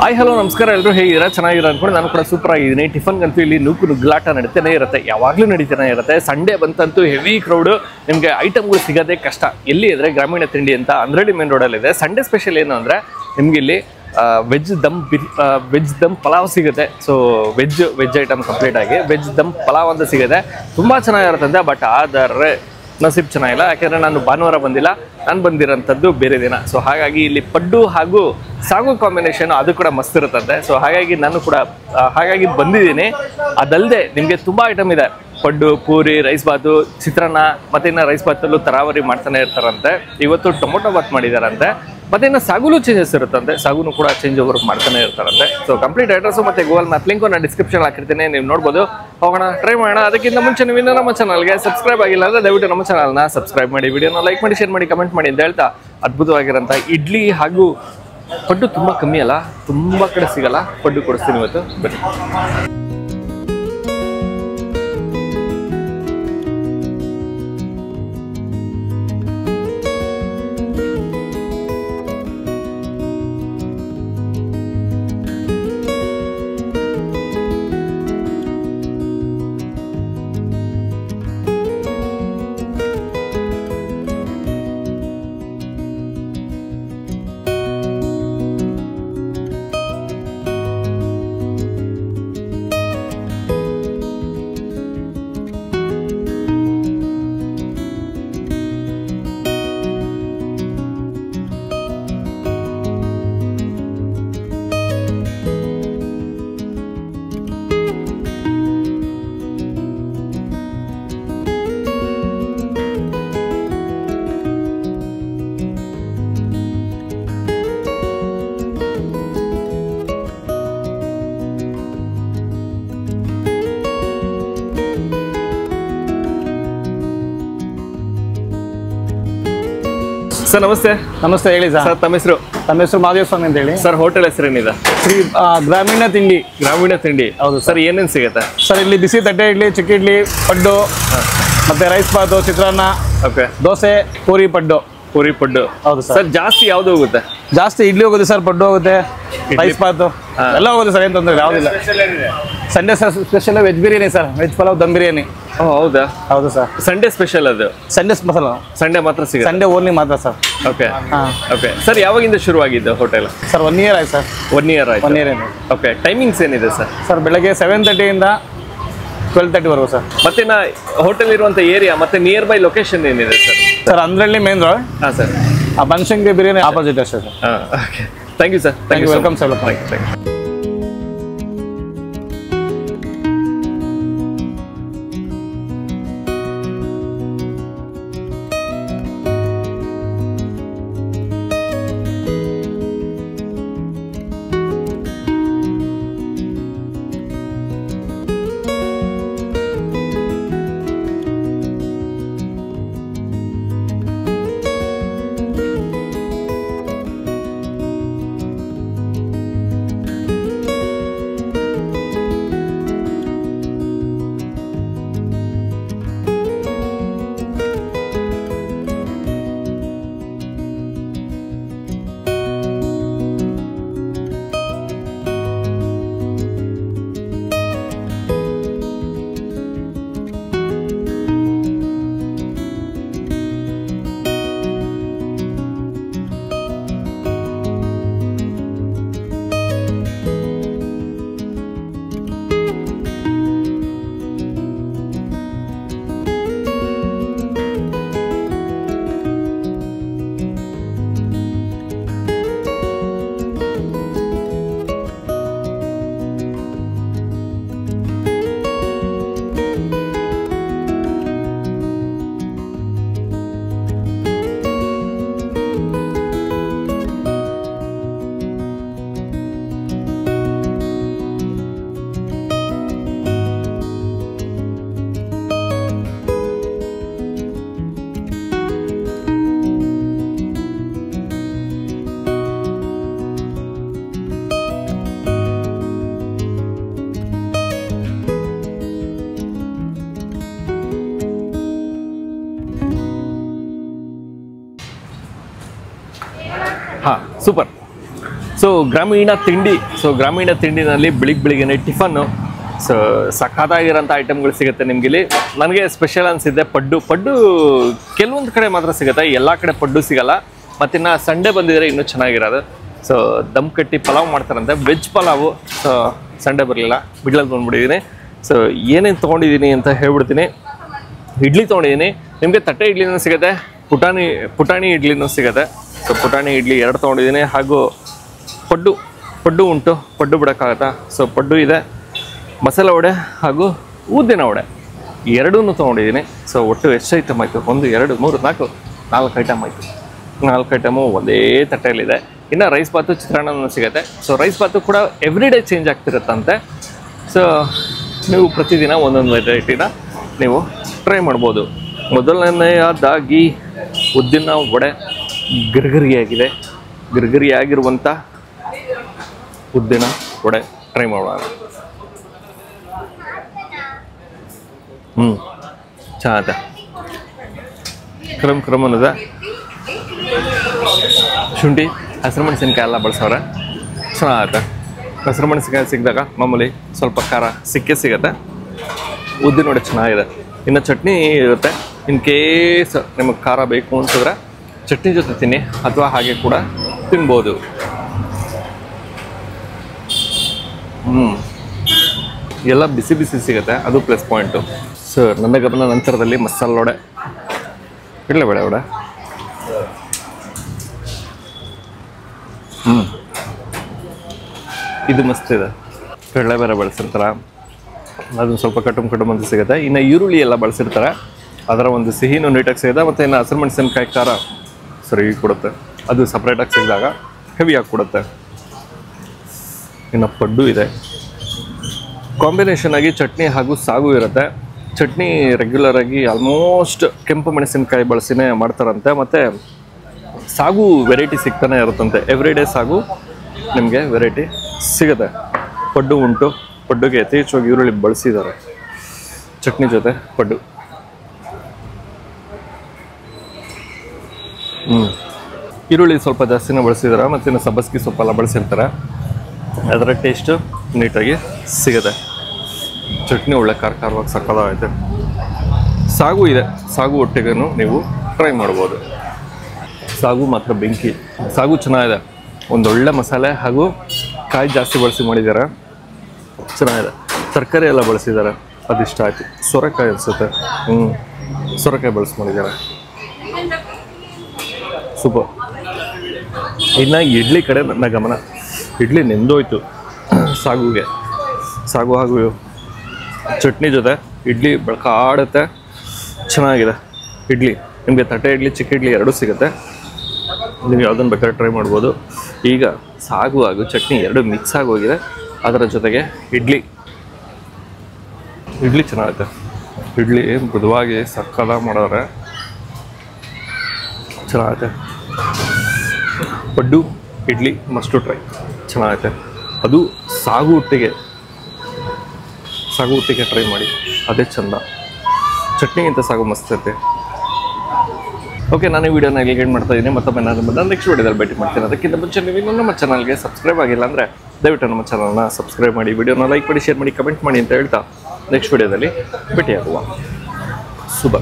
Hi hello ನಮಸ್ಕಾರ ಎಲ್ಲರೂ ಹೇಗಿದ್ದೀರಾ ಚೆನ್ನಾಗಿರೋ ಅನ್ಕೊಂಡು ನಾನು ಕೂಡ ಸೂಪರ್ ಆಗಿದ್ದೀನಿ ಟಿಫನ್ಗಂತೂ ಇಲ್ಲಿ ನುಗ್ಗಲಾಟ ನಡೀತಾನೆ ಇರುತ್ತೆ ಯಾವಾಗಲೂ ನಡೀತಾನೆ ಇರುತ್ತೆ ಸಂಡೇ ಬಂತಂತೂ ಹೆವಿ ಕ್ರೌಡ್ ನಿಮಗೆ ಐಟಮ್ಗಳು ಸಿಗೋದೇ ಕಷ್ಟ ಎಲ್ಲಿ ಇದ್ರೆ ಗ್ರಾಮೀಣ ತಿಂಡಿ ಅಂತ ಅಂದ್ರಳ್ಳಿ ಮೇನ್ ರೋಡಲ್ಲಿದೆ ಸಂಡೇ ಸ್ಪೆಷಲ್ ಏನು ಅಂದರೆ ನಿಮ್ಗೆ ಇಲ್ಲಿ ವೆಜ್ ದಮ್ ಪಲಾವ್ ಸಿಗುತ್ತೆ ಸೊ ವೆಜ್ ಐಟಮ್ ಕಂಪ್ಲೀಟ್ ಆಗಿ ವೆಜ್ ದಮ್ ಪಲಾವ್ ಅಂತ ಸಿಗುತ್ತೆ ತುಂಬ ಚೆನ್ನಾಗಿರುತ್ತಂತೆ ಬಟ್ ಆದರೆ ನಸೀಬ್ ಚೆನ್ನಾಗಿಲ್ಲ ಯಾಕೆಂದರೆ ನಾನು ಭಾನುವಾರ ಬಂದಿಲ್ಲ ನಾನು ಬಂದಿರೋಂಥದ್ದು ಬೇರೆ ದಿನ ಸೊ ಹಾಗಾಗಿ ಇಲ್ಲಿ ಪಡ್ಡು ಹಾಗೂ ಸಾಗು ಕಾಂಬಿನೇಷನ್ ಅದು ಕೂಡ ಮಸ್ತ್ ಇರುತ್ತಂತೆ ಸೊ ಹಾಗಾಗಿ ನಾನು ಕೂಡ ಬಂದಿದ್ದೀನಿ ಅದಲ್ಲದೆ ನಿಮಗೆ ತುಂಬ ಐಟಮ್ ಇದೆ ಪಡ್ಡು ಪೂರಿ ರೈಸ್ ಬಾತು ಚಿತ್ರಾನ್ನ ಮತ್ತು ಇನ್ನು ರೈಸ್ ಬಾತಲ್ಲೂ ತರಾವರಿ ಮಾಡ್ತಾನೆ ಇರ್ತಾರಂತೆ ಇವತ್ತು ಟೊಮೊಟೊ ಬಾತ್ ಮಾಡಿದಾರಂತೆ ಮತ್ತು ಇನ್ನು ಸಾಗುಲು ಚೇಂಜಸ್ ಇರುತ್ತಂತೆ ಸಾಗುನು ಕೂಡ ಚೇಂಜ್ ಓವರ್ ಮಾಡ್ತಾನೆ ಇರ್ತಾರಂತೆ ಸೊ ಕಂಪ್ಲೀಟ್ ಅಡ್ರೆಸ್ಸು ಮತ್ತು ಗೂಗಲ್ ಮ್ಯಾಪ್ ಲಿಂಕು ನಾನು ಡಿಸ್ಕ್ರಿಪ್ಷನ್ ಹಾಕಿರ್ತೀನಿ ನೀವು ನೋಡ್ಬೋದು ಹೋಗೋಣ ಟ್ರೈ ಮಾಡೋಣ ಅದಕ್ಕಿಂತ ಮುಂಚೆ ನೀವು ಇನ್ನೂ ನಮ್ಮ ಚಾನಲ್ಗೆ ಸಬ್ಸ್ಕ್ರೈಬ್ ಆಗಿಲ್ಲ ಅಂದರೆ ದಯವಿಟ್ಟು ನಮ್ಮ ಚಾನಲ್ನ ಸಬ್ಸ್ಕ್ರೈಬ್ ಮಾಡಿ ವಿಡಿಯೋನ ಲೈಕ್ ಮಾಡಿ ಶೇರ್ ಮಾಡಿ ಕಮೆಂಟ್ ಮಾಡಿ ಅಂತ ಹೇಳ್ತಾ ಅದ್ಭುತವಾಗಿರೋಂಥ ಇಡ್ಲಿ ಹಾಗೂ ಪಡ್ಡು ತುಂಬ ಕಮ್ಮಿ ಅಲ್ಲ ತುಂಬ ಕಡೆ ಸಿಗಲ್ಲ ಪಡ್ಡು ಕೊಡಿಸ್ತೀನಿ ಇವತ್ತು ಬನ್ನಿ ಸರ್ ನಮಸ್ತೆ ನಮಸ್ತೆ ಹೇಳಿ ಸರ್ ತಮ್ಮ ಹೆಸರು ಮಹಾದೇವ ಸ್ವಾಮಿ ಅಂತ ಹೇಳಿ ಸರ್ ಹೋಟೆಲ್ ಹೆಸರೇನಿದೆ ಶ್ರೀ ಗ್ರಾಮೀಣ ತಿಂಡಿ ಹೌದು ಸರ್ ಏನೇನು ಸಿಗುತ್ತೆ ಸರ್ ಇಲ್ಲಿ ಬಿಸಿ ತಟ್ಟೆ ಇಡ್ಲಿ ಚಿಕ್ಕ ಇಡ್ಲಿ ಪಡ್ಡು ಮತ್ತೆ ರೈಸ್ ಬಾತು ಚಿತ್ರಾನ್ನ ಓಕೆ ದೋಸೆ ಪೂರಿ ಪಡ್ಡು ಹೌದು ಸರ್ ಜಾಸ್ತಿ ಯಾವ್ದು ಹೋಗುತ್ತೆ ಜಾಸ್ತಿ ಇಡ್ಲಿ ಹೋಗುತ್ತೆ ಸರ್ ಪಡ್ಡು ಹೋಗುತ್ತೆ ರೈಸ್ ಬಾತು ಎಲ್ಲ ಹೋಗುತ್ತೆ ಸರ್ ಏನು ತೊಂದರೆ ಯಾವುದಿಲ್ಲ Sunday sir special veg biryani sir veg pulao dum biryani ಹೌದಾ ಹೌದು ಸರ್ ಸಂಡೇ ಸ್ಪೆಷಲ್ ಅದು ಸಂಡೇ ಮಸಾಲ ಸಂಡೇ ಮಾತ್ರ ಸಿಗುತ್ತೆ ಸಂಡೇ ಓನ್ಲಿ ಮಾತ್ರ ಸರ್ ಓಕೆ ಓಕೆ ಸರ್ ಯಾವಾಗಿಂದ ಶುರುವಾಗಿದ್ದು ಹೋಟೆಲ್ ಸರ್ 1 year ಆಯ್ತು ಸರ್ 1 year ಆಯ್ತು 1 year ಏನು ಓಕೆ ಟೈಮಿಂಗ್ಸ್ ಏನಿದೆ ಸರ್ ಸರ್ ಬೆಳಗ್ಗೆ 7:30 ಇಂದ 12:30 ಸರ್ ಮತ್ತೆ ಹೋಟೆಲ್ ಇರುವಂತ ಏರಿಯಾ ಮತ್ತೆ ನಿಯರ್ ಬೈ ಲೊಕೇಶನ್ ಏನಿದೆ sir sir Andrahalli main road ಹಾಂ ಸರ್ ಬನಶಂಕರಿ ಬಿರಿಯಾನಿ ಆಪೋಸಿಟ್ ಅಷ್ಟೇ sir okay thank you sir thank you welcome sir thank you ಹಾಂ ಸೂಪರ್ ಸೊ ಗ್ರಾಮೀಣ ತಿಂಡಿನಲ್ಲಿ ಬೆಳಿಗ್ಗೆನೆ ಟಿಫನ್ನು. ಸೊ ಸಖತ್ತಾಗಿರೋಂಥ ಐಟಮ್ಗಳು ಸಿಗುತ್ತೆ ನಿಮ್ಗಿಲ್ಲಿ. ನನಗೆ ಸ್ಪೆಷಲ್ ಅನಿಸಿದ್ದೆ ಪಡ್ಡು ಕೆಲವೊಂದು ಕಡೆ ಮಾತ್ರ ಸಿಗುತ್ತೆ, ಎಲ್ಲ ಕಡೆ ಪಡ್ಡು ಸಿಗಲ್ಲ. ಮತ್ತಿನ್ನು ಸಂಡೇ ಬಂದಿದ್ರೆ ಇನ್ನೂ ಚೆನ್ನಾಗಿರೋದು. ಸೊ ದಮ್ ಕಟ್ಟಿ ಪಲಾವ್ ಮಾಡ್ತಾರಂತೆ, ವೆಜ್ ಪಲಾವು. ಸೊ ಸಂಡೇ ಬರಲಿಲ್ಲ, ಮಿಡ್ಲಲ್ಲಿ ಬಂದ್ಬಿಟ್ಟಿದ್ದೀನಿ. ಸೊ ಏನೇನು ತೊಗೊಂಡಿದ್ದೀನಿ ಅಂತ ಹೇಳ್ಬಿಡ್ತೀನಿ. ಇಡ್ಲಿ ತೊಗೊಂಡಿದ್ದೀನಿ, ನಿಮಗೆ ತಟ್ಟೆ ಇಡ್ಲಿನೂ ಸಿಗುತ್ತೆ, ಪುಟಾಣಿ ಇಡ್ಲಿನೂ ಸಿಗುತ್ತೆ. ಸೊ ಪುಟಾಣಿ ಇಡ್ಲಿ 2 ತೊಗೊಂಡಿದ್ದೀನಿ. ಹಾಗೂ ಪಡ್ಡು ಉಂಟು, ಪಡ್ಡು ಬಿಡೋಕ್ಕಾಗತ್ತಾ? ಸೊ ಪಡ್ಡು ಇದೆ, ಮಸಾಲೆ ವಡೆ ಹಾಗೂ ಉದ್ದಿನ ವಡೆ ಎರಡೂ ತೊಗೊಂಡಿದ್ದೀನಿ. ಸೊ ಒಟ್ಟು ಎಷ್ಟು ಐಟಮ್ ಆಯಿತು? 1 2 3 4 ಐಟಮ್ ಆಯಿತು. 4 ಐಟಮು ಒಂದೇ ತಟ್ಟೆಯಲ್ಲಿದೆ. ಇನ್ನು ರೈಸ್ ಬಾತು ಚಿತ್ರಾನ್ನನೂ ಸಿಗುತ್ತೆ. ಸೊ ರೈಸ್ ಬಾತು ಕೂಡ ಎವ್ರಿ ಡೇ ಚೇಂಜ್ ಆಗ್ತಿರುತ್ತಂತೆ. ಸೊ ನೀವು ಪ್ರತಿದಿನ ಒಂದೊಂದು ವೆರೈಟಿನ ನೀವು ಟ್ರೈ ಮಾಡ್ಬೋದು. ಮೊದಲನೆಯದಾಗಿ ಉದ್ದಿನ ವಡೆ ಗರ್ಗರಿಯಾಗಿರುವಂಥ ಉದ್ದಿನ ವಡೆ ಟ್ರೈ ಮಾಡೋಣ. ಚೆನ್ನಾಗತ್ತೆ, ಕ್ರಮ್ ಅನ್ನೋದ. ಶುಂಠಿ ಹಸಿರು ಮೆಣಸಿನ್ಕಾಯಿ ಎಲ್ಲ ಬಳಸೋರೆ, ಚೆನ್ನಾಗತ್ತೆ. ಹಸಿರು ಮೆಣಸಿನ್ಕಾಯಿ ಸಿಕ್ಕಿದಾಗ ಮಾಮೂಲಿ ಸ್ವಲ್ಪ ಖಾರ ಸಿಗುತ್ತೆ. ಉದ್ದಿನ ವಡೆ ಚೆನ್ನಾಗಿದೆ. ಇನ್ನು ಚಟ್ನಿ ಇರುತ್ತೆ, ಇನ್ ಕೇಸ್ ನಿಮಗೆ ಖಾರ ಬೇಕು ಅಂತಂದರೆ ಚಟ್ನಿ ಜೊತೆ ತಿನ್ನಿ, ಅಥವಾ ಹಾಗೆ ಕೂಡ ತಿನ್ಬೋದು. ಎಲ್ಲ ಬಿಸಿ ಸಿಗುತ್ತೆ, ಅದು ಪ್ಲಸ್ ಪಾಯಿಂಟು. ಸೊ ನನ್ನ ಗಮನ ನಂತರದಲ್ಲಿ ಮಸಾಲೆ ವಡೆ, ಕಡಲೆಬೇಳೆ ವಡೆ. ಇದು ಮಸ್ತ್ ಇದೆ, ಕಡಲೆಬೇಳೆ ಬಳಸಿರ್ತಾರೆ, ಅದನ್ನು ಸ್ವಲ್ಪ ಕಟುಮ್ ಅಂತ ಸಿಗುತ್ತೆ. ಇನ್ನು ಈರುಳ್ಳಿ ಎಲ್ಲ ಬಳಸಿರ್ತಾರೆ, ಅದರ ಒಂದು ಸಿಹಿನೂ ನೀಟಾಗಿ ಸಿಗುತ್ತೆ. ಮತ್ತು ಇನ್ನು ಹಸಿರು ಮೆಣಸಿನ್ಕಾಯಿ ಖಾರ ಸರಿ ಕೊಡುತ್ತೆ, ಅದು ಸಪ್ರೇಟಾಗಿ ಸಿಕ್ಕಿದಾಗ ಹೆವಿಯಾಗಿ ಕೊಡುತ್ತೆ. ಇನ್ನು ಪಡ್ಡು ಇದೆ, ಕಾಂಬಿನೇಷನ್ ಆಗಿ ಚಟ್ನಿ ಹಾಗೂ ಸಾಗು ಇರುತ್ತೆ. ಚಟ್ನಿ ರೆಗ್ಯುಲರ್ ಆಗಿ ಆಲ್ಮೋಸ್ಟ್ ಕೆಂಪು ಮೆಣಸಿನ್ಕಾಯಿ ಬಳಸಿನೇ ಮಾಡ್ತಾರಂತೆ. ಮತ್ತು ಸಾಗು ವೆರೈಟಿ ಸಿಗ್ತಾನೆ ಇರುತ್ತಂತೆ, ಎವ್ರಿ ಡೇ ಸಾಗು ನಿಮಗೆ ವೆರೈಟಿ ಸಿಗುತ್ತೆ. ಪಡ್ಡು ಉಂಟು, ಪಡ್ಡುಗೆ ಯಥೇಚ್ಛವಾಗಿ ಈರುಳ್ಳಿ ಬಳಸಿದ್ದಾರೆ. ಚಟ್ನಿ ಜೊತೆ ಪಡ್ಡು. ಈರುಳ್ಳಿ ಸ್ವಲ್ಪ ಜಾಸ್ತಿನೇ ಬಳಸಿದ್ದಾರೆ, ಮತ್ತು ಇನ್ನು ಸಬ್ಬಸ್ಗಿ ಸೊಪ್ಪೆಲ್ಲ ಬಳಸಿರ್ತಾರೆ, ಅದರ ಟೇಸ್ಟು ನೀಟಾಗಿ ಸಿಗುತ್ತೆ. ಚಟ್ನಿ ಒಳ್ಳೆ ಖಾರವಾಗಿ ಸಕ್ಕತ್ತಾಗೈತೆ. ಸಾಗು ಇದೆ, ಸಾಗು ಒಟ್ಟಿಗೂ ನೀವು ಟ್ರೈ ಮಾಡ್ಬೋದು. ಸಾಗು ಮಾತ್ರ ಬೆಂಕಿ, ಸಾಗು ಚೆನ್ನಾಗಿದೆ. ಒಂದೊಳ್ಳೆ ಮಸಾಲೆ ಹಾಗೂ ಕಾಯಿ ಜಾಸ್ತಿ ಬಳಸಿ ಮಾಡಿದ್ದಾರೆ, ಚೆನ್ನಾಗಿದೆ. ತರಕಾರಿ ಎಲ್ಲ ಬಳಸಿದ್ದಾರೆ, ಅದಿಷ್ಟ ಆಯಿತು. ಸೊರೆಕಾಯಿ ಅನಿಸುತ್ತೆ, ಸೊರೆಕಾಯಿ ಬಳಸಿ ಮಾಡಿದ್ದಾರೆ, ಸೂಪರ್. ಇನ್ನು ಇಡ್ಲಿ ಕಡೆ ನನ್ನ ಗಮನ. ಇಡ್ಲಿ ನೆಂದೋಯ್ತು ಸಾಗುಗೆ. ಸಾಗು ಹಾಗೂ ಚಟ್ನಿ ಜೊತೆ ಇಡ್ಲಿ ಬೆಳಕಾಡುತ್ತೆ, ಚೆನ್ನಾಗಿದೆ. ಇಡ್ಲಿ ನಿಮಗೆ ತಟ್ಟೆ ಇಡ್ಲಿ, ಚಿಕ್ಕ ಇಡ್ಲಿ ಎರಡೂ ಸಿಗುತ್ತೆ, ನೀವು ಯಾವುದನ್ನು ಬೇಕಾದ್ರೆ ಟ್ರೈ ಮಾಡ್ಬೋದು. ಈಗ ಸಾಗು ಹಾಗೂ ಚಟ್ನಿ ಎರಡು ಮಿಕ್ಸ್ ಆಗೋಗಿದೆ, ಅದರ ಜೊತೆಗೆ ಇಡ್ಲಿ ಚೆನ್ನಾಗುತ್ತೆ. ಇಡ್ಲಿ ಮೃದುವಾಗಿ ಸಕ್ಕತ್ತಾಗಿ ಮಾಡೋರೆ, ಚೆನ್ನಾಗೈತೆ. ಪಡ್ಡು ಇಡ್ಲಿ ಮಸ್ಟು ಟ್ರೈ, ಚೆನ್ನಾಗೈತೆ. ಅದು ಸಾಗು ಒಟ್ಟಿಗೆ ಟ್ರೈ ಮಾಡಿ, ಅದೇ ಚಂದ. ಚಟ್ನಿಗಿಂತ ಸಾಗು ಮಸ್ತ್ ಐತೆ. ಓಕೆ, ನಾನು ಈ ವಿಡಿಯೋನ ಎಲ್ಲಿಗೆ ಎಂಡ್ ಮಾಡ್ತಾ ಇದ್ದೀನಿ. ಮತ್ತೊಮ್ಮೆ ನಾನು ನೆಕ್ಸ್ಟ್ ವಿಡಿಯೋದಲ್ಲಿ ಭೇಟಿ ಮಾಡ್ತೀನಿ. ಅದಕ್ಕಿಂತ ಮುಂಚೆ ನೀವು ಇನ್ನೂ ನಮ್ಮ ಚಾನಲ್ಗೆ ಸಬ್ಸ್ಕ್ರೈಬ್ ಆಗಿಲ್ಲ ಅಂದರೆ ದಯವಿಟ್ಟು ನಮ್ಮ ಚಾನಲ್ನ ಸಬ್ಸ್ಕ್ರೈಬ್ ಮಾಡಿ, ವಿಡಿಯೋನ ಲೈಕ್ ಮಾಡಿ, ಶೇರ್ ಮಾಡಿ, ಕಮೆಂಟ್ ಮಾಡಿ ಅಂತ ಹೇಳ್ತಾ ನೆಕ್ಸ್ಟ್ ವಿಡಿಯೋದಲ್ಲಿ ಭೇಟಿಯಾಗುವ. ಶುಭ.